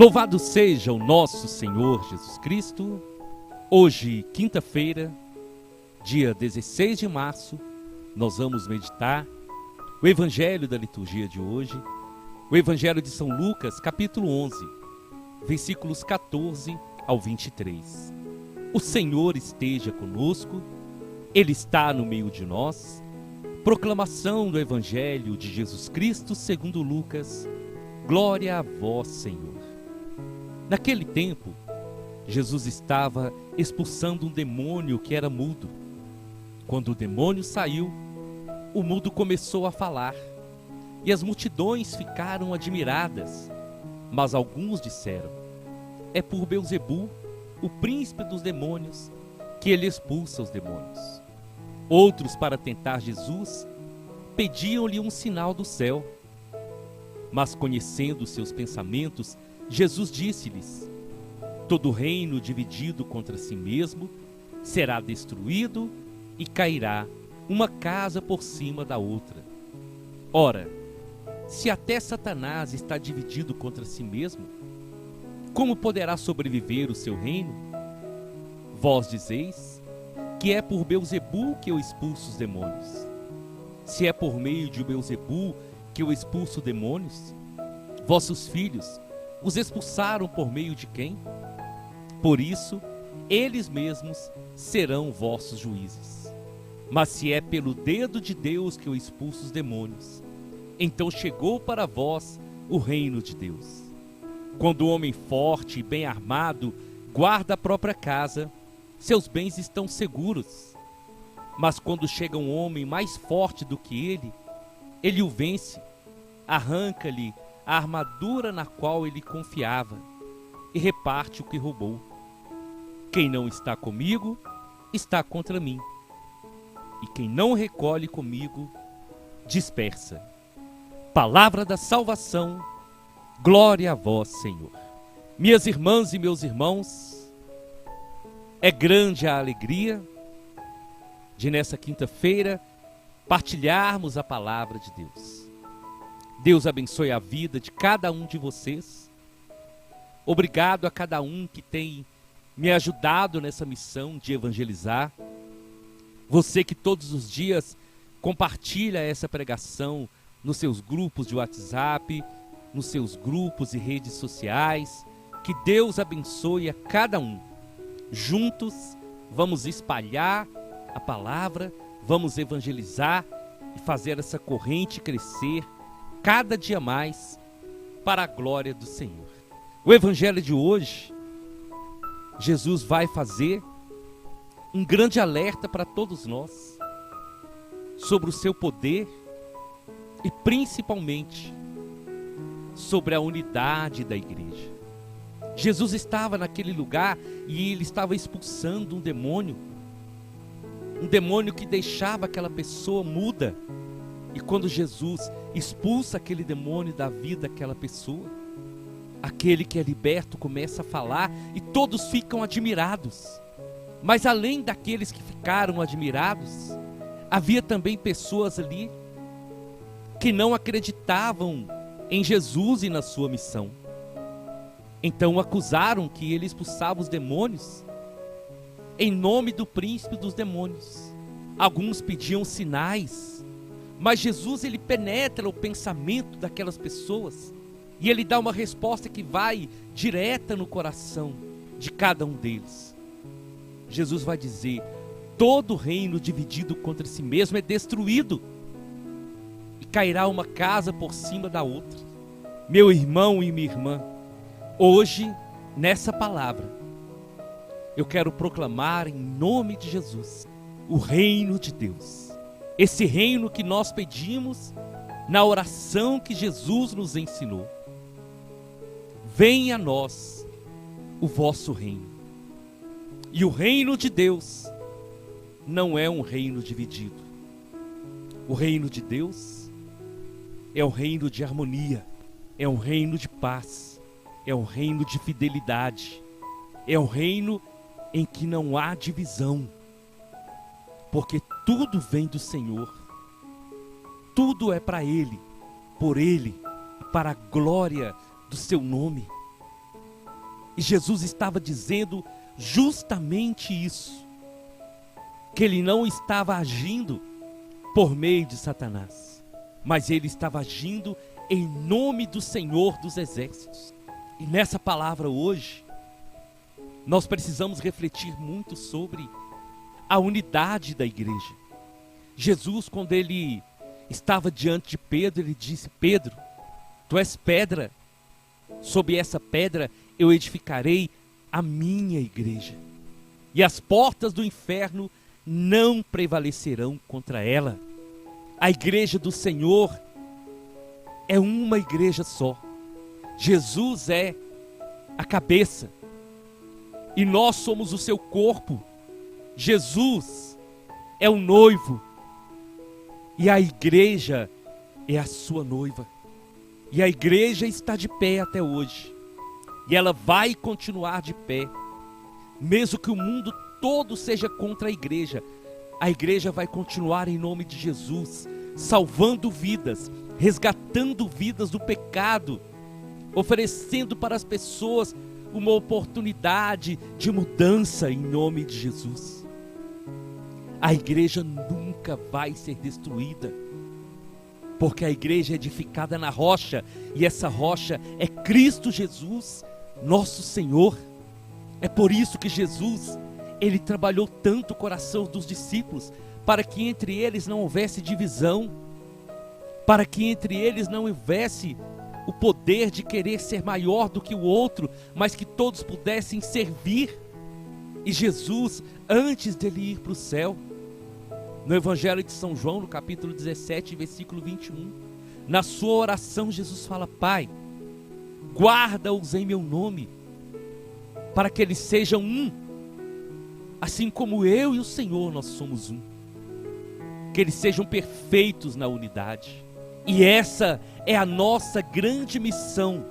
Louvado seja o nosso Senhor Jesus Cristo. Hoje, quinta-feira, dia 16 de março, nós vamos meditar o Evangelho da liturgia de hoje, o Evangelho de São Lucas, capítulo 11, versículos 14 ao 23. O Senhor esteja conosco, Ele está no meio de nós. Proclamação do Evangelho de Jesus Cristo segundo Lucas. Glória a vós, Senhor. Naquele tempo, Jesus estava expulsando um demônio que era mudo. Quando o demônio saiu, o mudo começou a falar, e as multidões ficaram admiradas. Mas alguns disseram: é por Beelzebul, o príncipe dos demônios, que ele expulsa os demônios. Outros, para tentar Jesus, pediam-lhe um sinal do céu. Mas, conhecendo seus pensamentos, Jesus disse-lhes: todo reino dividido contra si mesmo será destruído e cairá uma casa por cima da outra. Ora, se até Satanás está dividido contra si mesmo, como poderá sobreviver o seu reino? Vós dizeis que é por Beelzebul que eu expulso os demônios. Se é por meio de Beelzebul que eu expulso demônios, vossos filhos os expulsaram por meio de quem? Por isso, eles mesmos serão vossos juízes. Mas se é pelo dedo de Deus que eu expulso os demônios, então chegou para vós o reino de Deus. Quando o homem forte e bem armado guarda a própria casa, seus bens estão seguros. Mas quando chega um homem mais forte do que ele o vence, arranca-lhe a armadura na qual ele confiava e reparte o que roubou. Quem não está comigo, está contra mim. E quem não recolhe comigo, dispersa. Palavra da salvação, glória a vós, Senhor. Minhas irmãs e meus irmãos, é grande a alegria de nessa quinta-feira partilharmos a palavra de Deus. Deus abençoe a vida de cada um de vocês. Obrigado a cada um que tem me ajudado nessa missão de evangelizar. Você que todos os dias compartilha essa pregação nos seus grupos de WhatsApp, nos seus grupos e redes sociais. Que Deus abençoe a cada um. Juntos vamos espalhar a palavra, vamos evangelizar e fazer essa corrente crescer cada dia mais para a glória do Senhor. O Evangelho de hoje, Jesus vai fazer um grande alerta para todos nós sobre o seu poder e principalmente sobre a unidade da igreja. Jesus estava naquele lugar e ele estava expulsando um demônio que deixava aquela pessoa muda. E quando Jesus expulsa aquele demônio da vida daquela pessoa, aquele que é liberto começa a falar e todos ficam admirados. Mas além daqueles que ficaram admirados, havia também pessoas ali que não acreditavam em Jesus e na sua missão. Então acusaram que ele expulsava os demônios em nome do príncipe dos demônios. Alguns pediam sinais, mas Jesus ele penetra o pensamento daquelas pessoas e ele dá uma resposta que vai direta no coração de cada um deles. Jesus vai dizer: todo reino dividido contra si mesmo é destruído e cairá uma casa por cima da outra. Meu irmão e minha irmã, hoje nessa palavra eu quero proclamar em nome de Jesus o reino de Deus. Esse reino que nós pedimos na oração que Jesus nos ensinou. Venha a nós o vosso reino. E o reino de Deus não é um reino dividido. O reino de Deus é um reino de harmonia, é um reino de paz, é um reino de fidelidade, é um reino em que não há divisão. Porque tudo vem do Senhor, tudo é para Ele, por Ele e para a glória do seu nome. E Jesus estava dizendo justamente isso, que ele não estava agindo por meio de Satanás, mas ele estava agindo em nome do Senhor dos Exércitos. E nessa palavra hoje, nós precisamos refletir muito sobre a unidade da igreja. Jesus, quando ele estava diante de Pedro, ele disse: Pedro, tu és pedra, sobre essa pedra eu edificarei a minha igreja, e as portas do inferno não prevalecerão contra ela. A igreja do Senhor é uma igreja só. Jesus é a cabeça e nós somos o seu corpo. Jesus é o noivo e a igreja é a sua noiva. E a igreja está de pé até hoje, e ela vai continuar de pé, mesmo que o mundo todo seja contra a igreja vai continuar em nome de Jesus, salvando vidas, resgatando vidas do pecado, oferecendo para as pessoas uma oportunidade de mudança em nome de Jesus. A igreja nunca vai ser destruída, porque a igreja é edificada na rocha, e essa rocha é Cristo Jesus, nosso Senhor. É por isso que Jesus, ele trabalhou tanto o coração dos discípulos, para que entre eles não houvesse divisão, para que entre eles não houvesse o poder de querer ser maior do que o outro, mas que todos pudessem servir. E Jesus, antes dele ir para o céu, no Evangelho de São João, no capítulo 17, versículo 21, na sua oração Jesus fala: Pai, guarda-os em meu nome, para que eles sejam um, assim como eu e o Senhor nós somos um. Que eles sejam perfeitos na unidade. E essa é a nossa grande missão,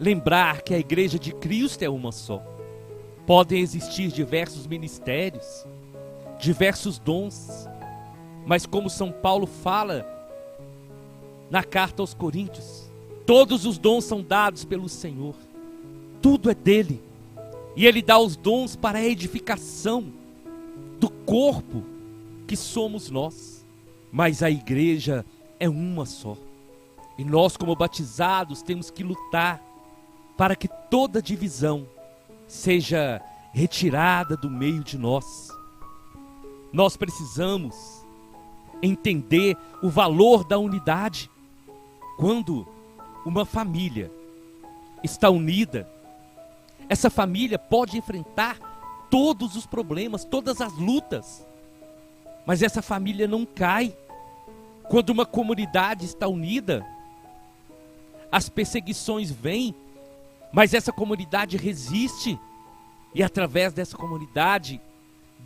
lembrar que a igreja de Cristo é uma só. Podem existir diversos ministérios, diversos dons, mas como São Paulo fala na carta aos Coríntios, todos os dons são dados pelo Senhor, tudo é dele, e ele dá os dons para a edificação do corpo que somos nós. Mas a igreja é uma só, e nós, como batizados, temos que lutar para que toda divisão seja retirada do meio de nós. Nós precisamos entender o valor da unidade. Quando uma família está unida, essa família pode enfrentar todos os problemas, todas as lutas, mas essa família não cai. Quando uma comunidade está unida, as perseguições vêm, mas essa comunidade resiste, e através dessa comunidade,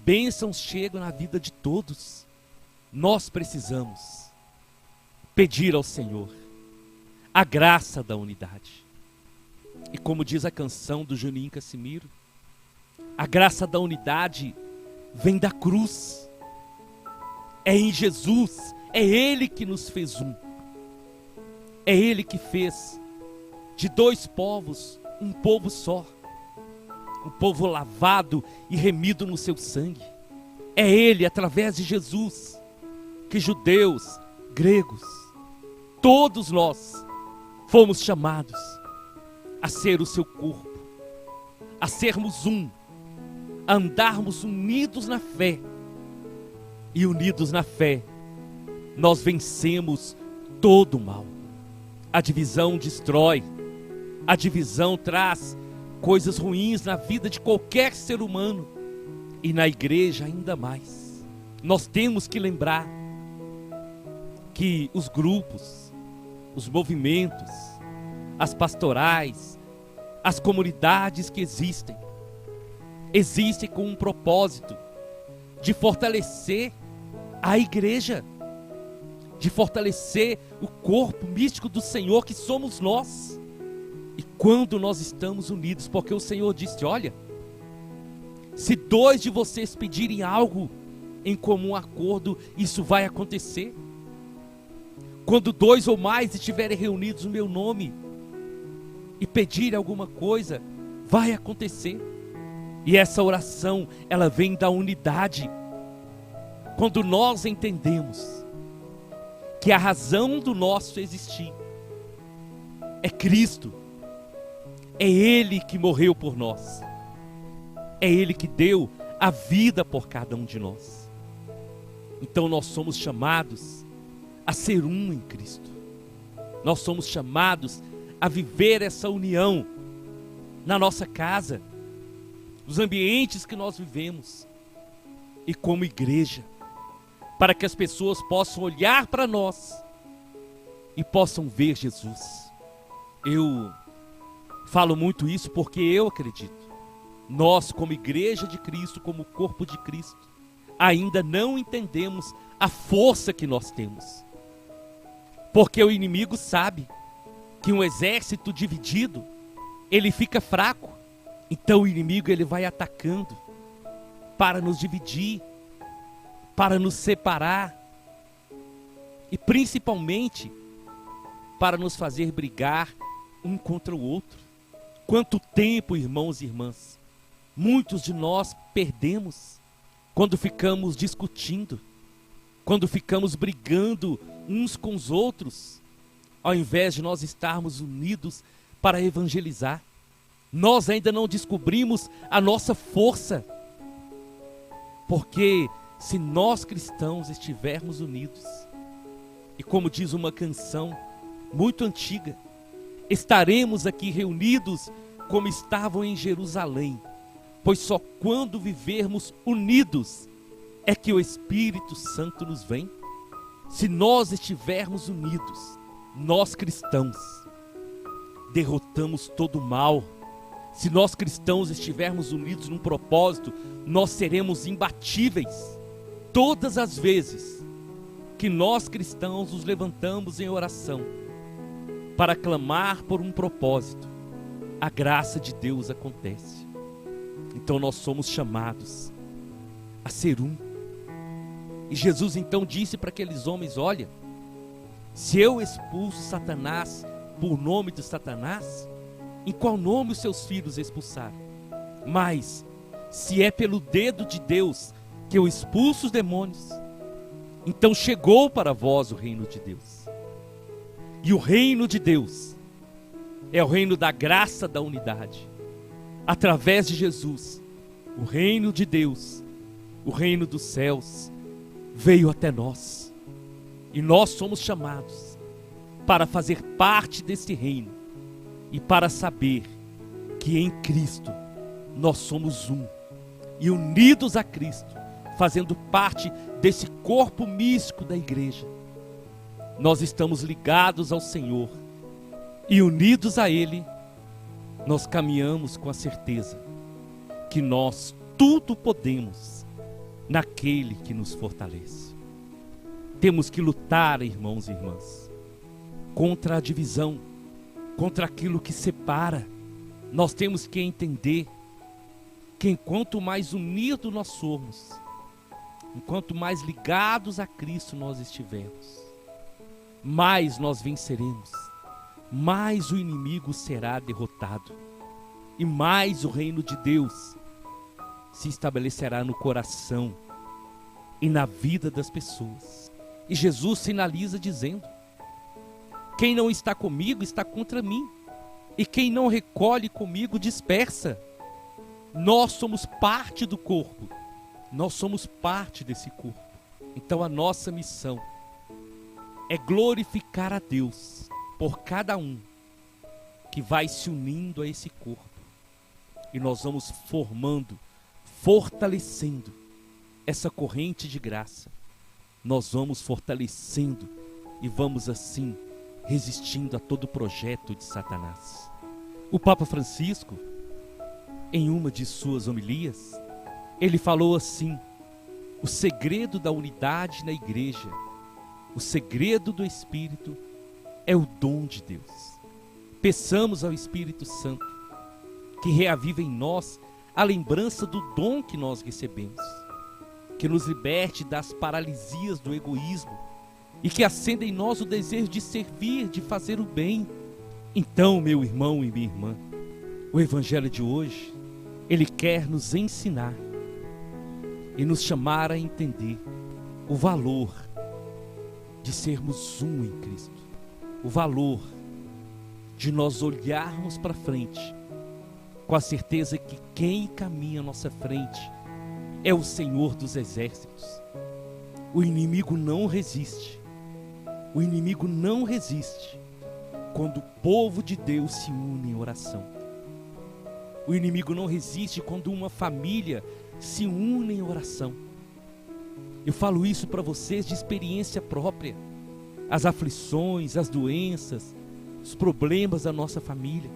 bênçãos chegam na vida de todos. Nós precisamos pedir ao Senhor a graça da unidade. E como diz a canção do Juninho Cassimiro, a graça da unidade vem da cruz. É em Jesus, é Ele que nos fez um. É Ele que fez de dois povos um povo só. Um povo lavado e remido no seu sangue. É Ele, através de Jesus, que judeus, gregos, todos nós fomos chamados a ser o seu corpo, a sermos um, a andarmos unidos na fé. E unidos na fé, nós vencemos todo o mal. A divisão destrói, a divisão traz coisas ruins na vida de qualquer ser humano, e na igreja ainda mais. Nós temos que lembrar que os grupos, os movimentos, as pastorais, as comunidades que existem com um propósito de fortalecer a igreja, de fortalecer o corpo místico do Senhor que somos nós. E quando nós estamos unidos, porque o Senhor disse: olha, se dois de vocês pedirem algo em comum acordo, isso vai acontecer. Quando dois ou mais estiverem reunidos no meu nome e pedirem alguma coisa, vai acontecer. E essa oração, ela vem da unidade. Quando nós entendemos que a razão do nosso existir é Cristo, é Ele que morreu por nós, é Ele que deu a vida por cada um de nós. Então nós somos chamados a ser um em Cristo. Nós somos chamados a viver essa união na nossa casa, nos ambientes que nós vivemos e como igreja, para que as pessoas possam olhar para nós e possam ver Jesus. Eu falo muito isso porque eu acredito. Nós, como igreja de Cristo, como corpo de Cristo, ainda não entendemos a força que nós temos. Porque o inimigo sabe que um exército dividido, ele fica fraco. Então o inimigo, ele vai atacando para nos dividir, para nos separar e principalmente para nos fazer brigar um contra o outro. Quanto tempo, irmãos e irmãs, muitos de nós perdemos quando ficamos discutindo, quando ficamos brigando uns com os outros, ao invés de nós estarmos unidos para evangelizar. Nós ainda não descobrimos a nossa força, porque se nós cristãos estivermos unidos, e como diz uma canção muito antiga, estaremos aqui reunidos como estavam em Jerusalém, pois só quando vivermos unidos é que o Espírito Santo nos vem. Se nós estivermos unidos, nós cristãos derrotamos todo o mal. Se nós cristãos estivermos unidos num propósito, nós seremos imbatíveis. Todas as vezes que nós cristãos nos levantamos em oração para clamar por um propósito, a graça de Deus acontece. Então nós somos chamados a ser um. E Jesus então disse para aqueles homens: olha, se eu expulso Satanás por nome de Satanás, em qual nome os seus filhos expulsaram? Mas se é pelo dedo de Deus que eu expulso os demônios, então chegou para vós o reino de Deus. E o reino de Deus é o reino da graça, da unidade. Através de Jesus, o reino de Deus, o reino dos céus, veio até nós. E nós somos chamados para fazer parte desse reino e para saber que em Cristo nós somos um. E unidos a Cristo, fazendo parte desse corpo místico da igreja, nós estamos ligados ao Senhor. E unidos a Ele, nós caminhamos com a certeza que nós tudo podemos naquele que nos fortalece. Temos que lutar, irmãos e irmãs, contra a divisão, contra aquilo que separa. Nós temos que entender que enquanto mais unidos nós somos, enquanto mais ligados a Cristo nós estivermos, mais nós venceremos, mais o inimigo será derrotado e mais o reino de Deus se estabelecerá no coração e na vida das pessoas. E Jesus sinaliza dizendo: quem não está comigo está contra mim, e quem não recolhe comigo dispersa. Nós somos parte do corpo, nós somos parte desse corpo. Então a nossa missão é glorificar a Deus por cada um que vai se unindo a esse corpo. E nós vamos formando, fortalecendo essa corrente de graça. Nós vamos fortalecendo e vamos assim resistindo a todo projeto de Satanás. O Papa Francisco, em uma de suas homilias, ele falou assim: o segredo da unidade na igreja, o segredo do Espírito é o dom de Deus. Peçamos ao Espírito Santo que reavive em nós a lembrança do dom que nós recebemos, que nos liberte das paralisias do egoísmo e que acenda em nós o desejo de servir, de fazer o bem. Então, meu irmão e minha irmã, O Evangelho de hoje, ele quer nos ensinar e nos chamar a entender o valor de sermos um em Cristo. O valor de nós olharmos para frente com a certeza que quem caminha à nossa frente é o Senhor dos Exércitos. O inimigo não resiste. O inimigo não resiste quando o povo de Deus se une em oração. O inimigo não resiste quando uma família se une em oração. Eu falo isso para vocês de experiência própria. As aflições, as doenças, os problemas da nossa família,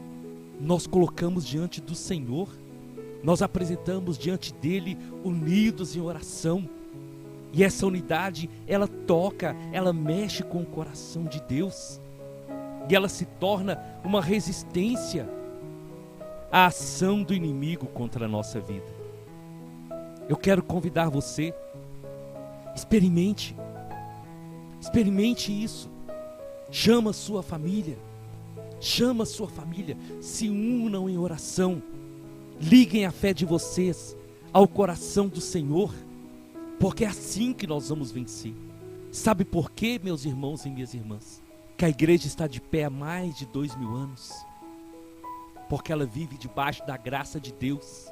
nós colocamos diante do Senhor, nós apresentamos diante dele unidos em oração. E essa unidade, ela toca, ela mexe com o coração de Deus. E ela se torna uma resistência à ação do inimigo contra a nossa vida. Eu quero convidar você, experimente isso. Chama a sua família, se unam em oração, liguem a fé de vocês ao coração do Senhor, porque é assim que nós vamos vencer. Sabe por quê, meus irmãos e minhas irmãs? Que a igreja está de pé há mais de 2000 anos, porque ela vive debaixo da graça de Deus.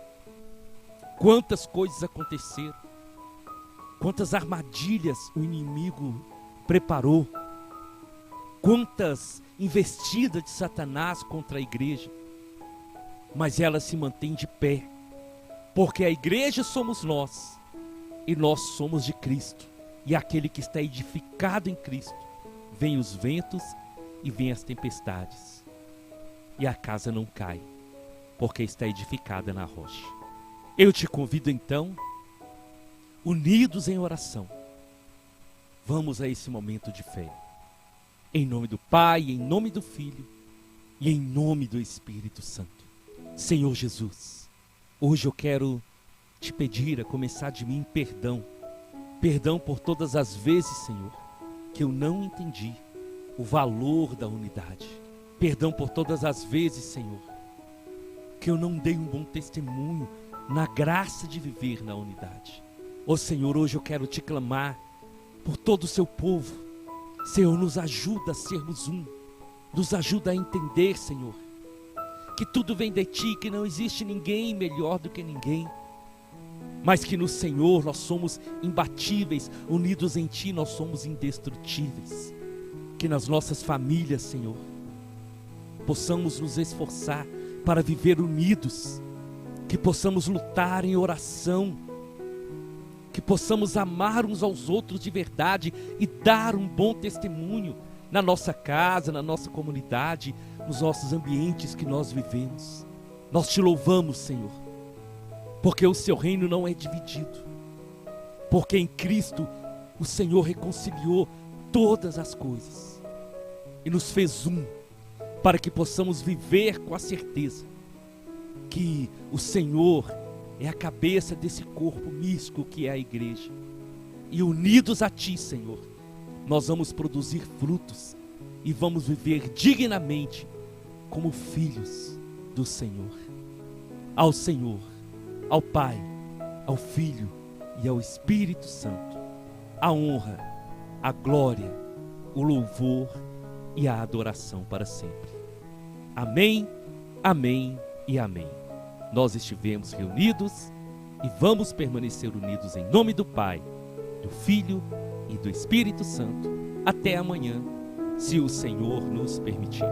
Quantas coisas aconteceram, quantas armadilhas o inimigo preparou, quantas investidas de Satanás contra a igreja, mas ela se mantém de pé, porque a igreja somos nós, e nós somos de Cristo, e aquele que está edificado em Cristo, vem os ventos e vem as tempestades, e a casa não cai, porque está edificada na rocha. Eu te convido então, unidos em oração, vamos a esse momento de fé, em nome do Pai, em nome do Filho e em nome do Espírito Santo. Senhor Jesus, hoje eu quero te pedir, a começar de mim, perdão por todas as vezes, Senhor, que eu não entendi o valor da unidade. Perdão por todas as vezes, Senhor, que eu não dei um bom testemunho na graça de viver na unidade. Ó Senhor, hoje eu quero te clamar por todo o seu povo. Senhor, nos ajuda a sermos um, nos ajuda a entender, Senhor, que tudo vem de Ti, que não existe ninguém melhor do que ninguém, mas que no Senhor nós somos imbatíveis, unidos em Ti nós somos indestrutíveis. Que nas nossas famílias, Senhor, possamos nos esforçar para viver unidos, que possamos lutar em oração, que possamos amar uns aos outros de verdade e dar um bom testemunho na nossa casa, na nossa comunidade, nos nossos ambientes que nós vivemos. Nós te louvamos, Senhor, porque o seu reino não é dividido, porque em Cristo o Senhor reconciliou todas as coisas e nos fez um, para que possamos viver com a certeza que o Senhor é a cabeça desse corpo místico que é a igreja. E unidos a Ti, Senhor, nós vamos produzir frutos e vamos viver dignamente como filhos do Senhor. Ao Senhor, ao Pai, ao Filho e ao Espírito Santo, a honra, a glória, o louvor e a adoração para sempre. Amém, amém e amém. Nós estivemos reunidos e vamos permanecer unidos em nome do Pai, do Filho e do Espírito Santo. Até amanhã, se o Senhor nos permitir.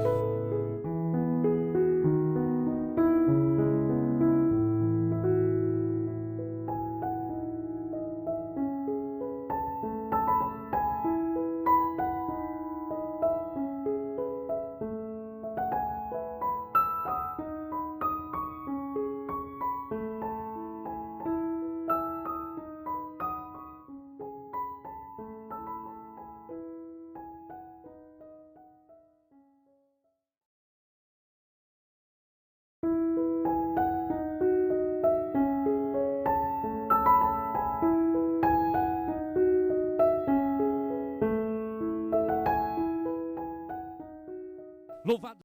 Louvado